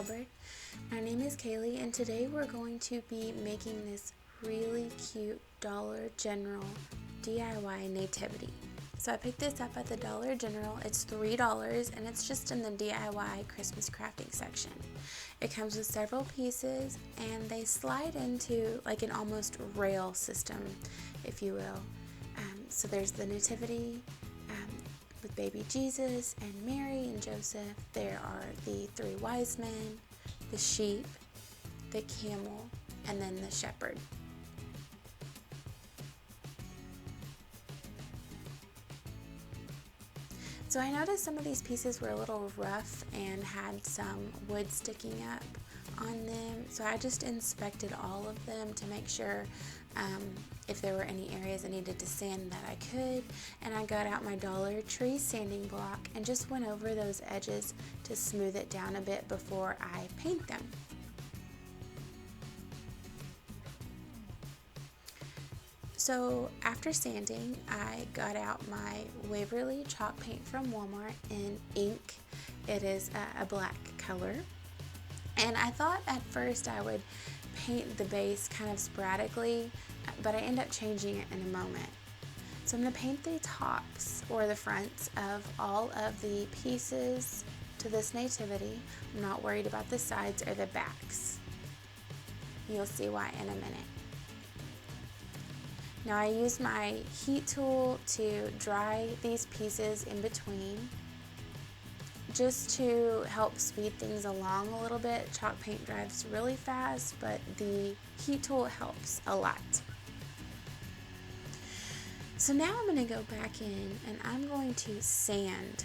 cupboard. My name is Kaylee, and today we're going to be making this really cute Dollar General DIY nativity. So I picked this up at the Dollar General. It's $3 and it's just in the DIY Christmas crafting section. It comes with several pieces and they slide into like an almost rail system, if you will. So there's the nativity with baby Jesus and Mary and Joseph. There are the three wise men, the sheep, the camel, and then the shepherd. So I noticed some of these pieces were a little rough and had some wood sticking up on them. So I just inspected all of them to make sure if there were any areas I needed to sand that I could. And I got out my Dollar Tree sanding block and just went over those edges to smooth it down a bit before I paint them. So after sanding, I got out my Waverly chalk paint from Walmart in ink. It is a black color. And I thought at first I would paint the base kind of sporadically, but I end up changing it in a moment. So I'm going to paint the tops or the fronts of all of the pieces to this nativity. I'm not worried about the sides or the backs. You'll see why in a minute. Now I use my heat tool to dry these pieces in between, just to help speed things along a little bit. Chalk paint dries really fast, but the heat tool helps a lot. So now I'm going to go back in and I'm going to sand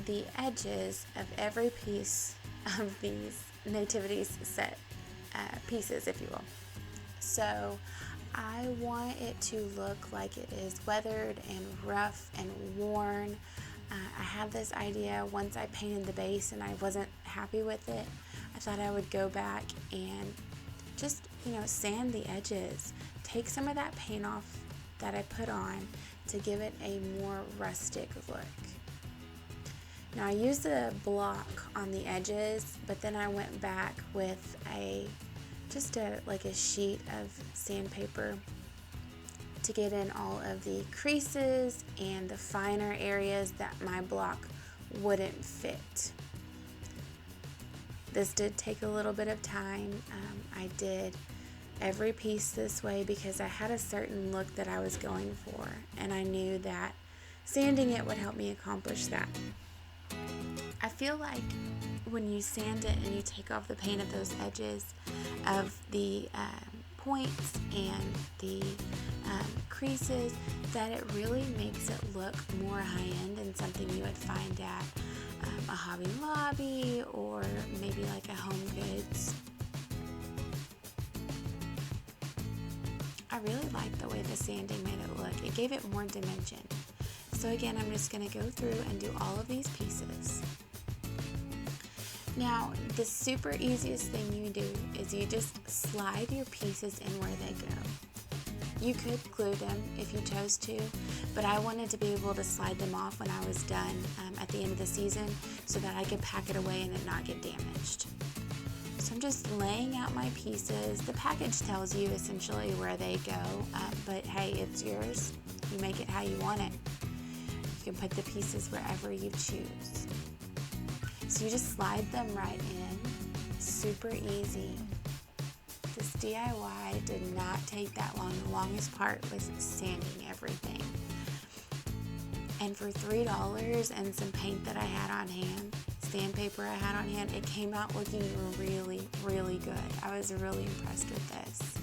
the edges of every piece of these nativities set pieces, if you will. So I want it to look like it is weathered and rough and worn. I had this idea once I painted the base and I wasn't happy with it. I thought I would go back and just, sand the edges. Take some of that paint off that I put on to give it a more rustic look. Now I used the block on the edges, but then I went back with a sheet of sandpaper to get in all of the creases and the finer areas that my block wouldn't fit. This did take a little bit of time. I did every piece this way because I had a certain look that I was going for, and I knew that sanding it would help me accomplish that. I feel like when you sand it and you take off the paint at those edges of the points and the creases, that it really makes it look more high-end and something you would find at a Hobby Lobby or maybe like a Home Goods. I really like the way the sanding made it look. It gave it more dimension. So again, I'm just going to go through and do all of these pieces. Now, the super easiest thing you do is you just slide your pieces in where they go. You could glue them if you chose to, but I wanted to be able to slide them off when I was done at the end of the season so that I could pack it away and it not get damaged. So I'm just laying out my pieces. The package tells you essentially where they go, but hey, it's yours. You make it how you want it. You can put the pieces wherever you choose. So you just slide them right in. Super easy. This DIY did not take that long. The longest part was sanding everything. And for $3 and some paint that I had on hand, sandpaper I had on hand, it came out looking really, really good. I was really impressed with this.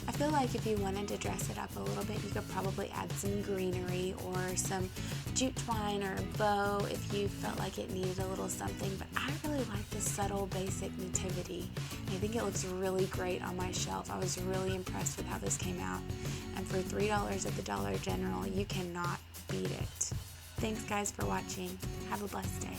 I feel like if you wanted to dress it up a little bit, you could probably add some greenery or some jute twine or a bow if you felt like it needed a little something. But I really like the subtle basic nativity. I think it looks really great on my shelf. I was really impressed with how this came out. And for $3 at the Dollar General, you cannot beat it. Thanks guys for watching. Have a blessed day.